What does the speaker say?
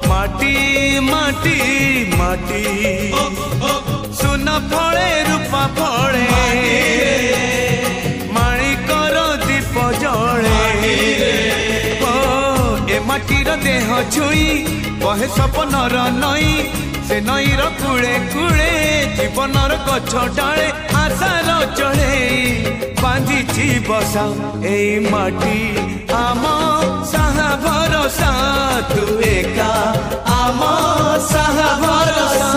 माटी माटी माटी माटी सुना फले रूपा फले माणिकर दीप जले ए माटीर देह छुई बहे सपनर नई से नईर कूले कूले जीवनर गछ डाले आशार चढ़े बांधिची बसा ए माटी आम साहा भरोसा तू एका आम साहा भरोसा।